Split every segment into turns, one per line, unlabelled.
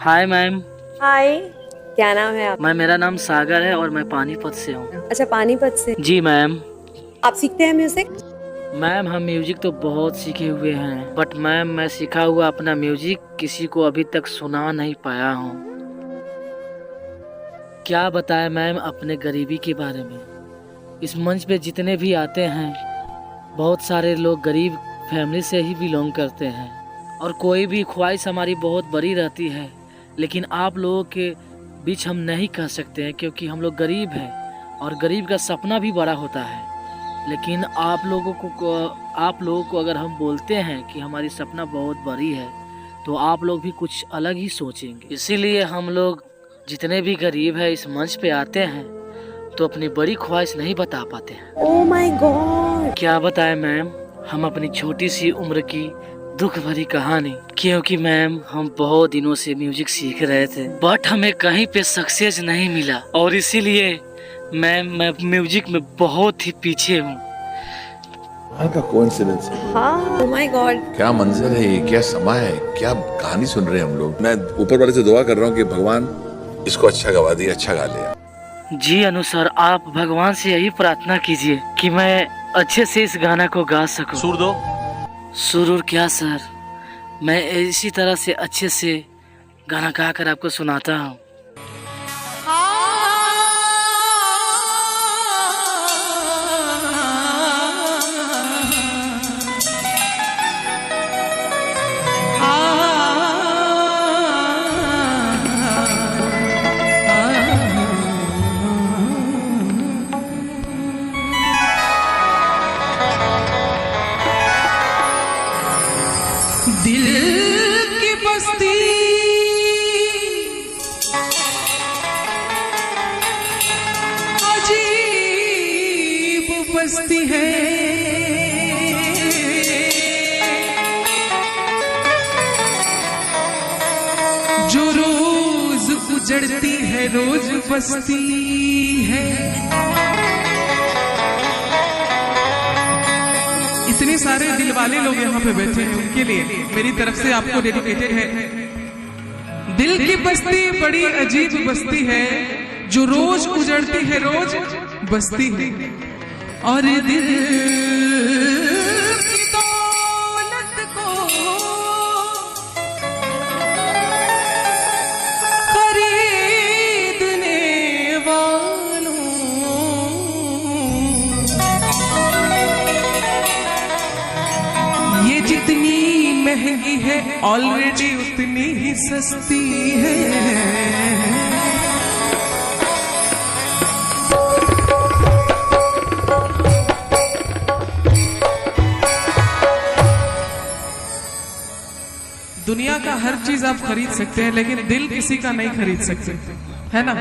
Hi ma'am.
हाय, क्या नाम है आप?
मेरा नाम सागर है और मैं पानीपत से हूँ।
अच्छा, पानीपत से।
जी मैम।
आप सीखते हैं म्यूजिक?
मैम हम म्यूजिक तो बहुत सीखे हुए हैं, बट मैम मैं सीखा हुआ अपना म्यूजिक किसी को अभी तक सुना नहीं पाया हूँ। क्या बताएं मैम अपने गरीबी के बारे में। इस मंच पे जितने भी आते हैं बहुत सारे लोग गरीब फैमिली से ही बिलोंग करते हैं और कोई भी ख्वाहिश हमारी बहुत बड़ी रहती है, लेकिन आप लोगों के बीच हम नहीं कह सकते हैं क्योंकि हम लोग गरीब हैं और गरीब का सपना भी बड़ा होता है। लेकिन आप लोगों को अगर हम बोलते हैं कि हमारी सपना बहुत बड़ी है तो आप लोग भी कुछ अलग ही सोचेंगे। इसीलिए हम लोग जितने भी गरीब हैं इस मंच पे आते हैं तो अपनी बड़ी ख्वाहिश नहीं बता पाते हैं।
Oh my God!
क्या बताएं मैम हम अपनी छोटी सी उम्र की दुख भरी कहानी, क्योंकि मैम हम बहुत दिनों से म्यूजिक सीख रहे थे बट हमें कहीं पे सक्सेस नहीं मिला और इसीलिए मैम मैं म्यूजिक में बहुत ही पीछे हूँ।
का कोइंसिडेंस है।
हाँ, ओह माय गॉड!
क्या मंजर है ये, क्या समा है, क्या कहानी सुन रहे हैं हम लोग। मैं ऊपर वाले से दुआ कर रहा हूँ कि भगवान इसको अच्छा गवा दे, अच्छा गा ले।
जी अनुसार आप भगवान से यही प्रार्थना कीजिए कि मैं अच्छे से इस गाना को गा सकूं।
सुर दो।
सुरूर क्या सर, मैं इसी तरह से अच्छे से गाना गा कर आपको सुनाता हूँ।
दिल की बस्ती अजीब बस्ती है, जो रोज उजड़ती है रोज बस्ती है। इतने सारे दिल वाले लोग यहाँ पे बैठे हैं, उनके लिए मेरी तरफ से आपको डेडिकेटेड है। दिल की बस्ती बड़ी अजीब बस्ती है, जो रोज उजड़ती है रोज बस्ती है, और दिल की दौलत को खरीदने वालों ये जितनी महंगी है ऑलरेडी उतनी ही सस्ती है। दुनिया का हर चीज आप खरीद सकते हैं लेकिन दिल किसी का नहीं खरीद सकते, है ना।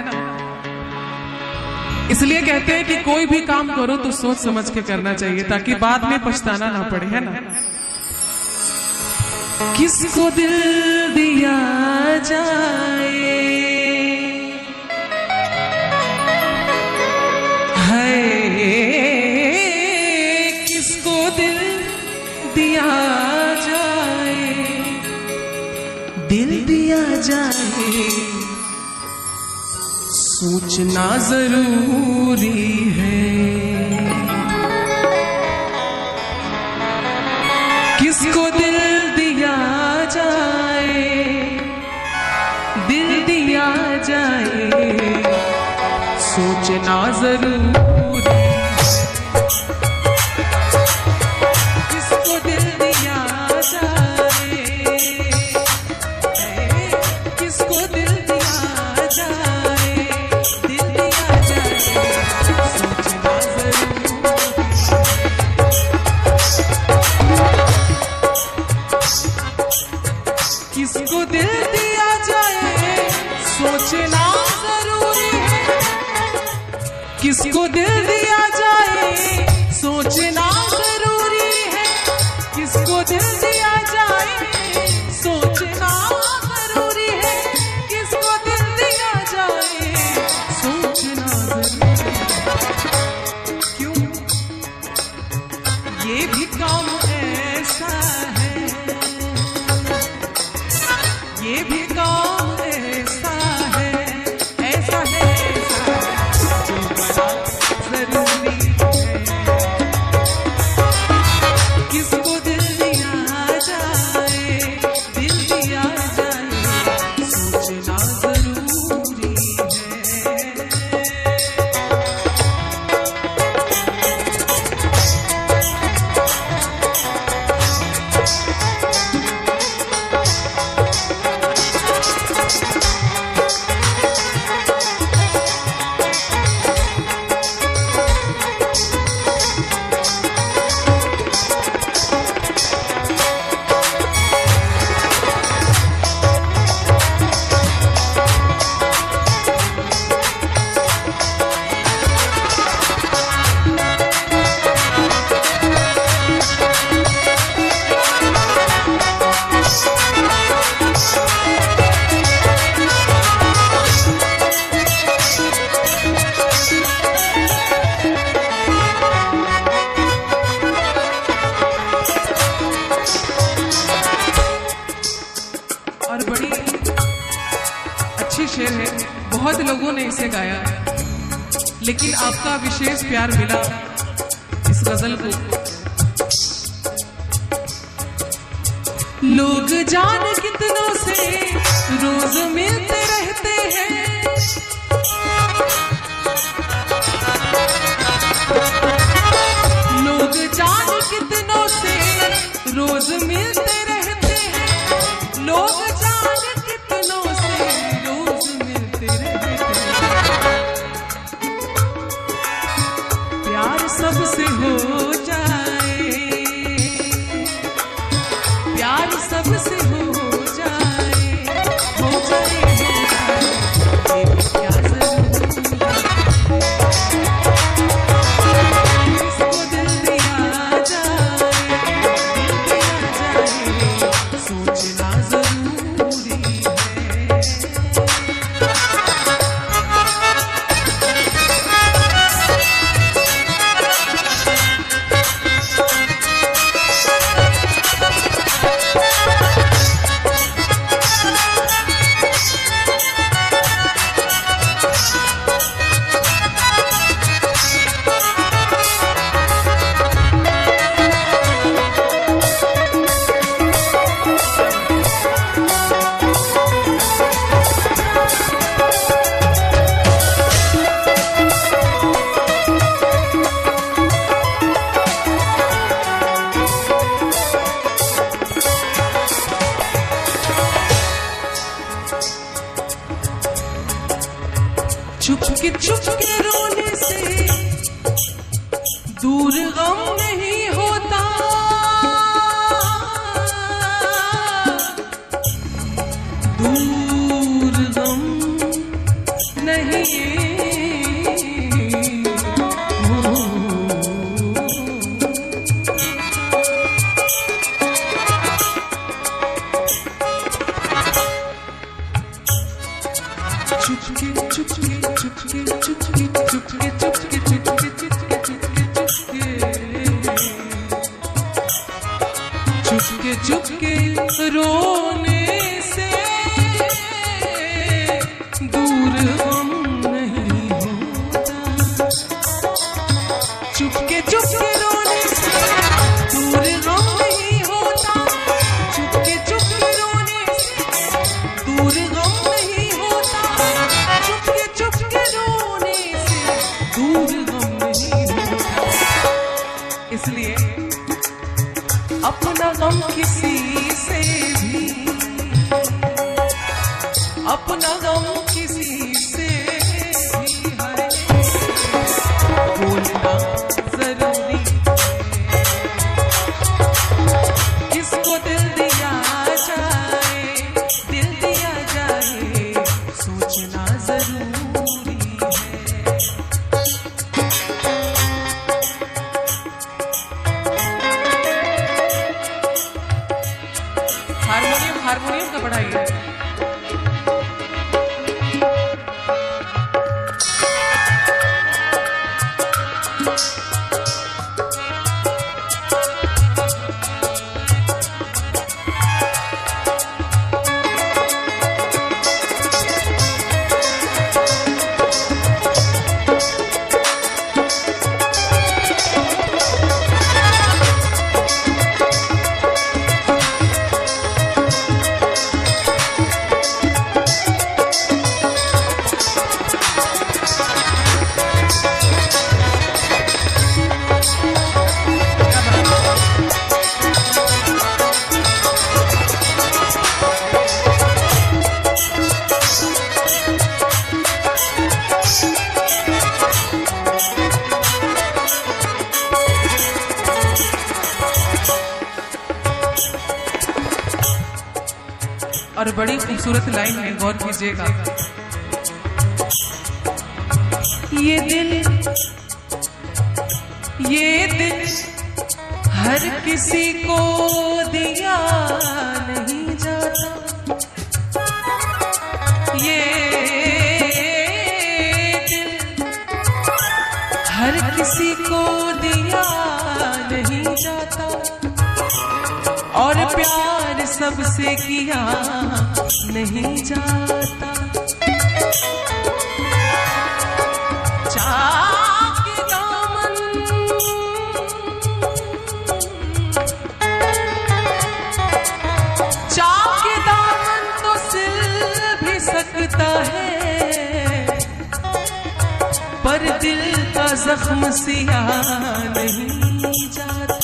इसलिए कहते हैं कि कोई भी काम करो तो सोच समझ के करना चाहिए ताकि बाद में पछताना ना पड़े, है ना। किसको दिल दिया जाए है, किसको दिल दिया जाए, दिल दिया जाए सोचना जरूरी है। किसको दिल दिया जाए, दिल दिया जाए सोचना जरूरी है। किसको दिल दिया जाए, किसको दिल दिया जाए, दिल दिया जाए सोचना जरूरी है। किसको दिल दिया जाए सोचना जरूरी है, किसको दिल दिया जाए सोचना जरूरी है, किसको दिल दिया जाए सोचना जरूरी है, किसको दिल दिया जाए सोचना जरूरी है। क्यों ये भी काम ऐसा है, ये भी काम अच्छी शेर है, बहुत लोगों ने इसे गाया, लेकिन आपका विशेष प्यार मिला इस गजल को। लोग जान कितनों से रोज मिलते रहते हैं, लोग जान कितनों से रोज मिलते रहते हैं, लोग जान कितनों से रोज मिलते रहते हैं। प्यार सबसे हो जाए, प्यार सबसे हो जाए, हो जाए, ये भी क्या जरूरी है, इसको दिल दिया जाए, सोचना जरूरी है। चुपके रोने से दूर गम नहीं होता, दूर गम नहीं चुपके चुपके रोने से दूर गम नहीं होता, चुपके चुपके रोने से दूर गम नहीं होता, चुपके चुपके रोने से दूर गम नहीं होता, चुपके चुपके रोने से दूर गम नहीं होता। इसलिए अपना गम किसी से भी, अपना गम किसी से भी बोलना जरूरी है, किसको दिल दिया जाए, दिल दिया जाए, सोचना जरूरी है। हारमोनियम का पढ़ाई है। और बड़ी खूबसूरत लाइन है, गौर कीजिएगा। ये दिल हर किसी को दिया नहीं जाता, ये दिल हर किसी को दिया नहीं जाता, और प्यार सबसे किया नहीं जाता। चाक के दामन तो सिल भी सकता है, पर दिल का जख्म सिया नहीं जाता।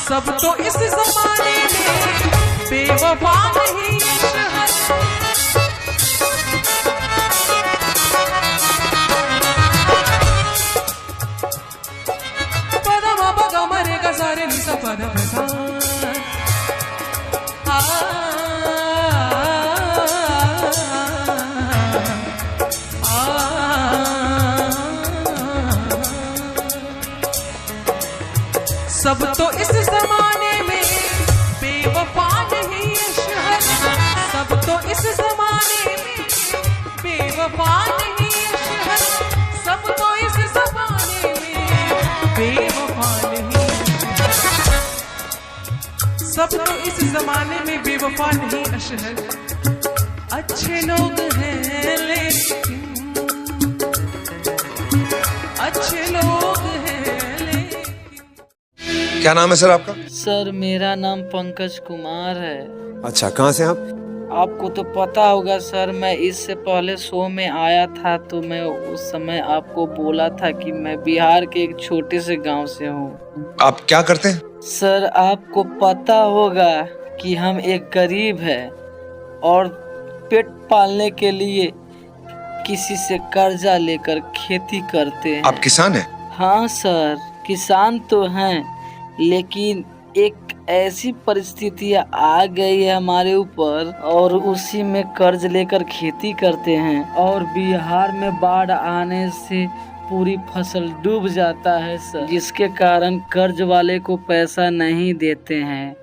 सब तो इस जमाने में बेवफा नहीं पदमा पगा मरेगा सारे निसा पद सब तो इस जमाने में बेवफा नहीं है शहर, सब तो इस जमाने में बेवफा नहीं है शहर, सब तो इस जमाने में बेवफा नहीं, सब तो इस जमाने में बेवफा नहीं है शहर। अच्छे लोग हैं लेकिन अच्छे लोग हैं।
क्या नाम है सर आपका?
सर मेरा नाम पंकज कुमार है।
अच्छा, कहाँ से आप?
आपको तो पता होगा सर, मैं इससे पहले शो में आया था तो मैं उस समय आपको बोला था कि मैं बिहार के एक छोटे से गांव से हूँ।
आप क्या करते हैं?
सर आपको पता होगा कि हम एक गरीब है और पेट पालने के लिए किसी से कर्जा लेकर खेती करते हैं।
आप किसान हैं?
हाँ सर, किसान तो हैं, लेकिन एक ऐसी परिस्थितियाँ आ गई है हमारे ऊपर और उसी में कर्ज लेकर खेती करते हैं और बिहार में बाढ़ आने से पूरी फसल डूब जाता है सर, जिसके कारण कर्ज वाले को पैसा नहीं देते हैं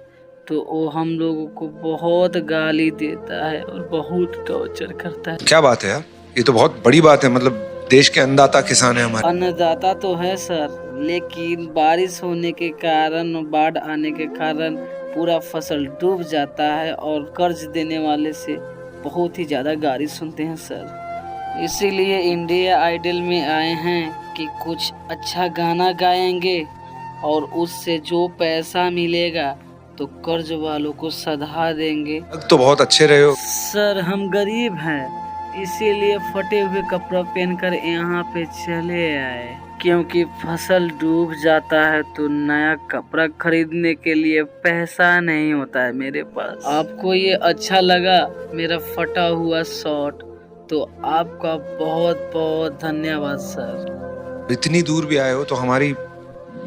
तो वो हम लोगों को बहुत गाली देता है और बहुत टॉर्चर करता है।
क्या बात है यार, ये तो बहुत बड़ी बात है। मतलब देश के अन्नदाता किसान है हमारे।
अन्नदाता तो है सर, लेकिन बारिश होने के कारण, बाढ़ आने के कारण पूरा फसल डूब जाता है और कर्ज देने वाले से बहुत ही ज़्यादा गाली सुनते हैं सर। इसीलिए इंडिया आइडल में आए हैं कि कुछ अच्छा गाना गाएंगे और उससे जो पैसा मिलेगा तो कर्ज वालों को सधा देंगे।
तो बहुत अच्छे रहे हो
सर। हम गरीब हैं, इसीलिए फटे हुए कपड़ा पहनकर यहाँ पे चले आए, क्योंकि फसल डूब जाता है तो नया कपड़ा खरीदने के लिए पैसा नहीं होता है मेरे पास। आपको ये अच्छा लगा मेरा फटा हुआ शॉर्ट, तो आपका बहुत बहुत धन्यवाद सर।
इतनी दूर भी आए हो तो हमारी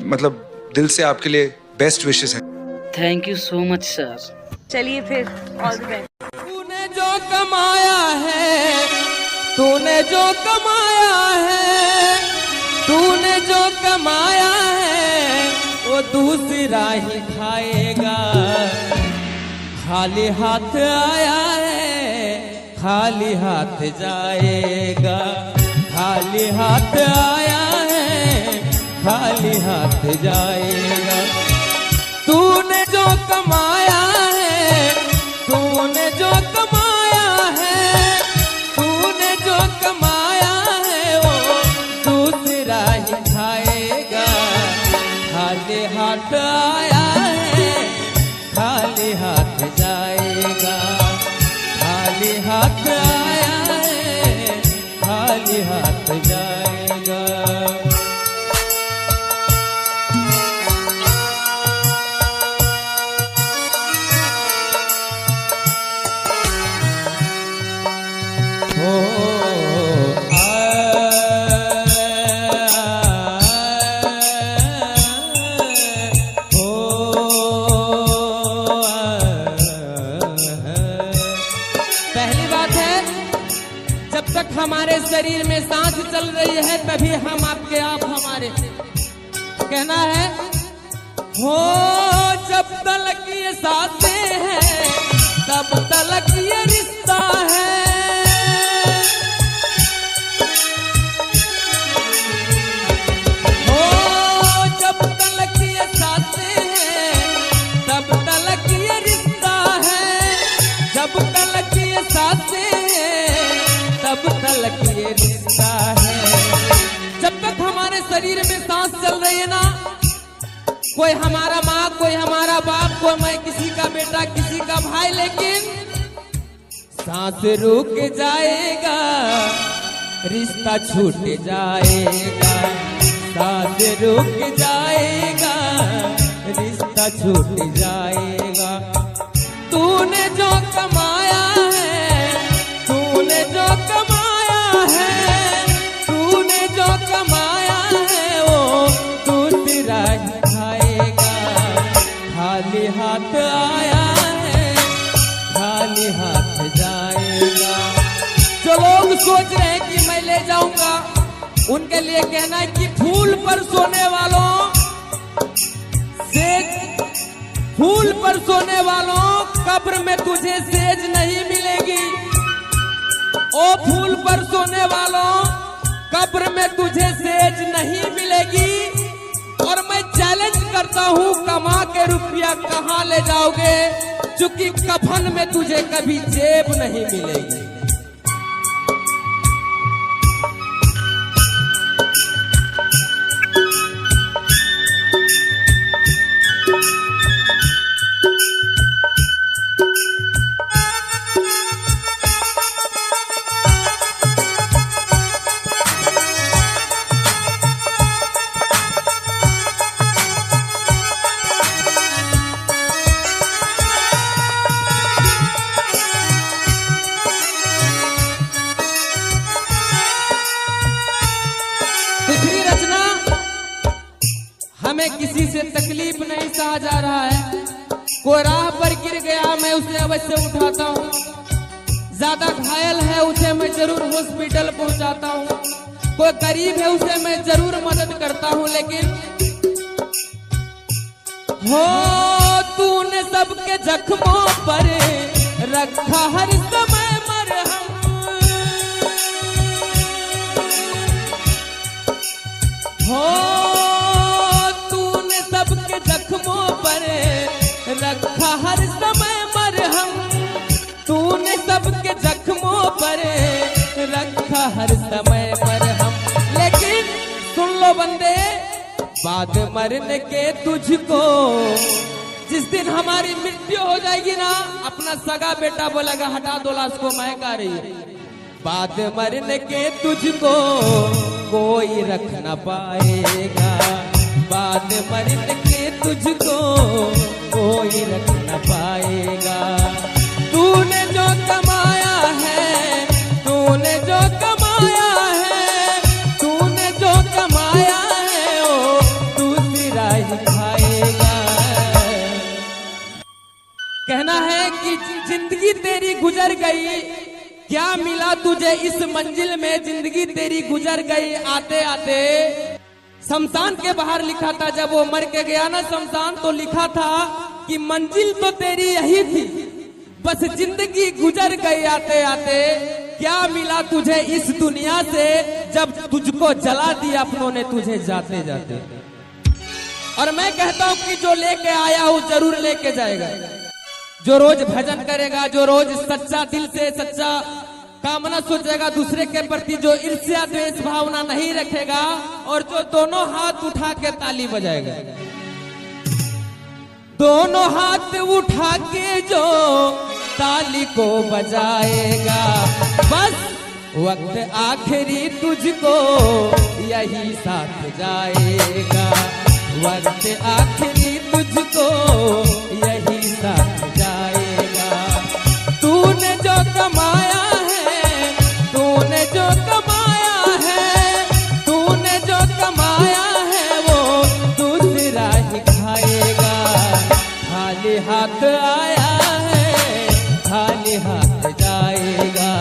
मतलब दिल से आपके लिए बेस्ट विशेस हैं।
Thank you so much sir.
चलिए फिर ऑल द बेस्ट।
तूने जो कमाया है, तूने जो कमाया है, तूने जो कमाया है वो दूसरा ही खाएगा। खाली हाथ आया है, खाली हाथ जाएगा। खाली हाथ आया है, खाली हाथ जाएगा। तूने जो कमाया है, तूने जो कमाया है, तूने जो कमाया है वो दूसरा ही खाएगा। खाली हाथ आया है, खाली हाथ जाएगा। खाली हाथ आया है, खाली हाथ जाएगा। पहली बात है, जब तक हमारे शरीर में सांस चल रही है तभी हम आपके आप हमारे। कहना है हो जब तक ये सांसें हैं तब तक ये रिश्ता है। हो जब तक ये सांसें हैं
शरीर में सांस चल रही है ना, कोई हमारा माँ, कोई हमारा बाप, कोई मैं किसी का बेटा, किसी का भाई, लेकिन सांस रुक जाएगा, रिश्ता छूट जाएगा, सांस रुक जाएगा, रिश्ता छूट जाएगा। तूने जो कमाया है, तूने जो कमाया है, तूने जो कमाया है वो दूसरा ही खाएगा। खाली हाथ आया है, खाली हाथ जाएगा। जो लोग सोच रहे हैं कि मैं ले जाऊंगा, उनके लिए कहना है कि फूल पर सोने वालों सेज, फूल पर सोने वालों कब्र में तुझे सेज नहीं मिलेगी। ओ फूल पर सोने वालों कब्र में तुझे सेज नहीं मिलेगी। और मैं चैलेंज करता हूँ, कमा के रुपया कहाँ ले जाओगे, चूंकि कफन में तुझे कभी जेब नहीं मिलेगी। दूसरी रचना, हमें किसी से तकलीफ नहीं सहा जा रहा है, कोई राह पर गिर गया मैं उसे अवश्य उठाता हूँ, ज्यादा घायल है उसे मैं जरूर हॉस्पिटल पहुंचाता हूँ, कोई गरीब है उसे मैं जरूर मदद करता हूँ, लेकिन हो तूने सबके जख्मों पर रखा हर समय मरहम। हो तूने सबके जख्मों पर रखा हर समय मरहम, तूने सबके जख्मों पर रखा हर समय मरहम। लेकिन सुन लो बंदे, बाद मरने के तुझको, जिस दिन हमारी मृत्यु हो जाएगी ना, अपना सगा बेटा बोलेगा हटा दो लाश को, मैं गा रही है। बाद मरने के तुझको कोई रख न पाएगा, बाद मरने के तुझको कोई रख न पाएगा। तूने जो कमाया है, तूने जो कमाया है, तूने जो कमाया है वो दूसरा ही खाएगा। कहना है कि जिंदगी तेरी गुजर गई, क्या मिला तुझे इस मंजिल में, जिंदगी तेरी गुजर गई आते आते। शमशान के बाहर लिखा था, जब वो मर के गया ना शमशान, तो लिखा था कि मंजिल तो तेरी यही थी, बस जिंदगी गुजर गई आते आते। क्या मिला तुझे इस दुनिया से, जब तुझको जला दिया अपनों ने तुझे जाते जाते। और मैं कहता हूँ कि जो लेके आया वो जरूर लेके जाएगा। जो रोज भजन करेगा, जो रोज सच्चा दिल से सच्चा कामना सोचेगा दूसरे के प्रति, जो ईर्ष्या द्वेष भावना नहीं रखेगा, और जो दोनों हाथ उठा के ताली बजाएगा, दोनों हाथ उठा के जो ताली को बजाएगा, बस वक्त आखिरी तुझको यही साथ जाएगा, वक्त आखिरी तुझको यही साथ जाएगा। तूने जो कमाया है, तूने जो कमाया है, तूने जो कमाया है वो दूसरा ही खाएगा। खाली हाथ आया है, खाली हाथ जाएगा,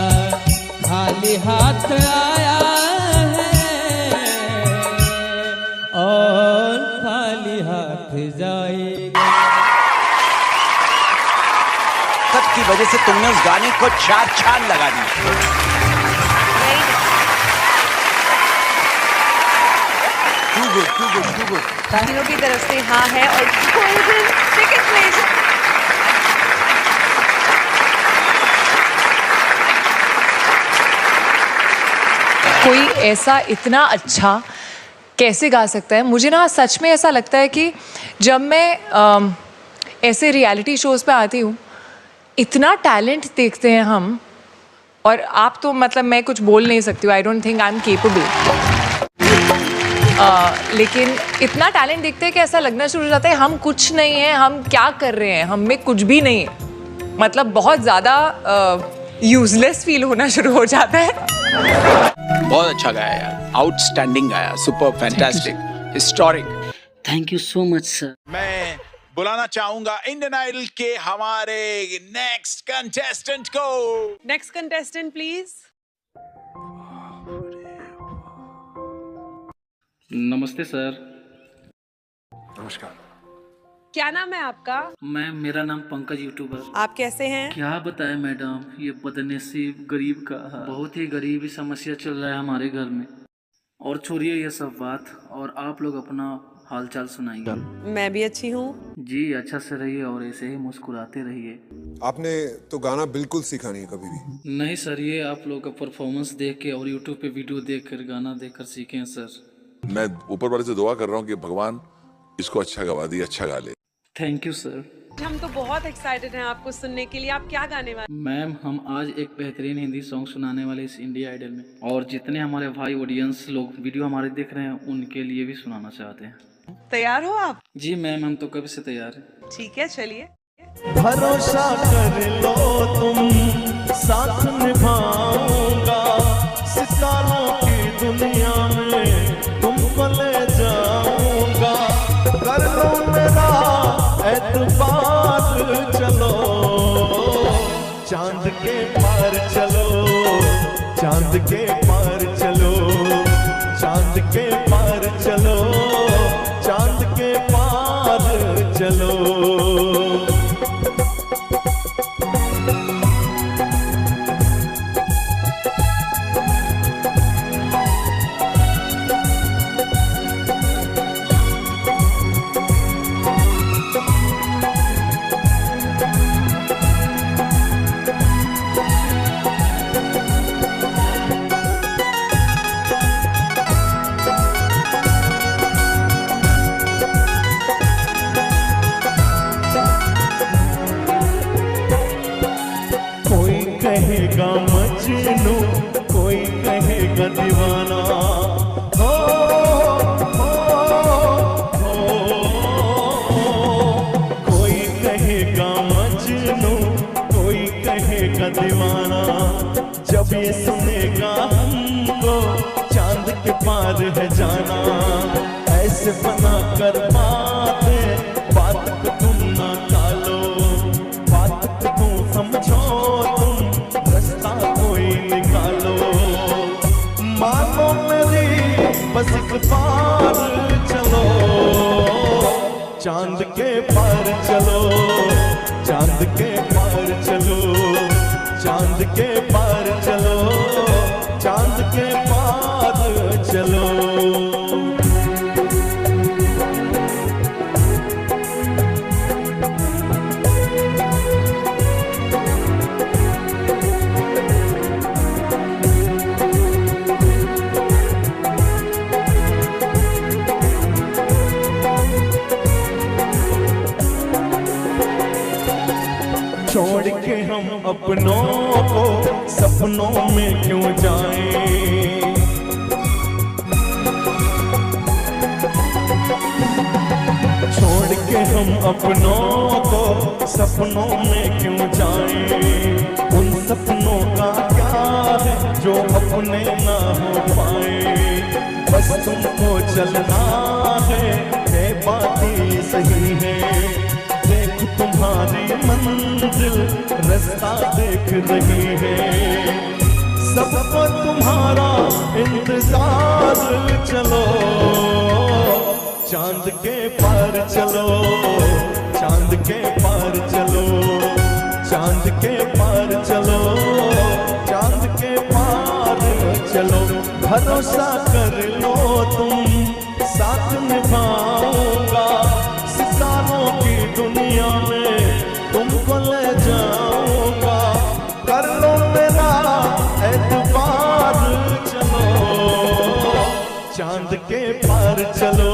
खाली हाथ आया है और खाली हाथ जाएगा।
तब की वजह से तुमने उस गाने को चार चांद लगा दी। Too good, too good, too good.
तीनों की तरफ से हाँ है और गोल्डन सेकंड प्लेस।
कोई ऐसा इतना अच्छा कैसे गा सकता है? मुझे ना सच में ऐसा लगता है कि जब मैं ऐसे रियलिटी शोज़ पे आती हूँ, इतना टैलेंट देखते हैं हम, और आप तो मतलब मैं कुछ बोल नहीं सकती हूँ, I don't think I am capable, लेकिन इतना टैलेंट देखते हैं कि ऐसा लगना शुरू हो जाता है हम कुछ नहीं हैं, हम क्या कर रहे हैं, हम में कुछ भी नहीं है, मतलब बहुत ज़्यादा यूजलेस फील होना शुरू हो जाता है।
बहुत अच्छा गाया यार, आउटस्टैंडिंग गाया, super fantastic, historic.
Thank you so much sir.
मैं बुलाना चाहूंगा इंडियन आइडल के हमारे नेक्स्ट कंटेस्टेंट को।
Next contestant please.
नमस्ते सर।
नमस्कार।
क्या नाम है आपका?
मैम मेरा नाम पंकज यूट्यूबर।
आप कैसे हैं?
क्या बताएं मैडम, ये बदनसीब गरीब का बहुत ही गरीबी समस्या चल रहा है हमारे घर में। और छोड़िए ये सब बात, और आप लोग अपना हालचाल सुनाइए।
मैं भी अच्छी हूँ
जी, अच्छा से रहिए और ऐसे ही मुस्कुराते रहिए।
आपने तो गाना बिल्कुल सीखा नहीं कभी भी।
नहीं सर, ये आप लोग का परफॉर्मेंस देख के और यूट्यूब पे वीडियो देख कर गाना देख कर सीखे हैं सर।
मैं ऊपर वाले से दुआ कर रहा हूँ कि भगवान इसको अच्छा गवा दिए, अच्छा गा ले।
Thank you sir.
हम तो बहुत एक्साइटेड हैं आपको सुनने के लिए। आप क्या गाने वाले?
मैम हम आज एक बेहतरीन हिंदी सॉन्ग सुनाने वाले इस इंडिया आइडल में, और जितने हमारे भाई ऑडियंस लोग वीडियो हमारे देख रहे हैं उनके लिए भी सुनाना चाहते हैं।
तैयार हो आप?
जी मैम, हम तो कब से तैयार हैं।
ठीक है, चलिए।
भरोसा कर लो तुम, साथ निभाऊंगा, सितारों की दुनिया में तुमको ले जाऊंगा, कर लो मेरा एतबार, चलो चांद के पार चलो, चांद के पार चलो, चांद के पार चलो, चांद के पार चलो। कहेगा मजनू, कोई कहेगा दीवाना, हो, कोई कहेगा मजनू, कोई कहेगा दीवाना, जब ये सुनेगा हमको चांद के पार है जाना, ऐसे बना कर बात को तुम ना टालो, बात को तुम समझो, निकालो, मानो मेरी बस एक बार चलो, चांद के पार चलो, चांद के पार चलो, चांद के पार चलो, चांद के पार चलो। छोड़ के हम अपनों को सपनों में क्यों जाएं, छोड़ के हम अपनों को सपनों में क्यों जाएं, उन सपनों का क्या है जो अपने ना हो पाए, बस तुमको चलना है बात ही सही है, देख तुम्हारी मंजिल रास्ता देख रही है, सबको तुम्हारा इंतजार, चलो चांद के पार चलो, चांद के पार चलो, चांद के पार चलो, चांद के पार चलो, भरोसा कर लो तुम, साथ निभाऊंगा, सितारों की दुनिया में तुमको ले जाऊंगा, कर लो मेरा एतबार, चलो चांद के पार चलो,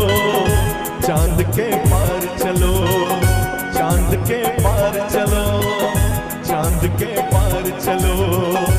चांद के पार चलो, चांद के पार चलो, चांद के पार चलो।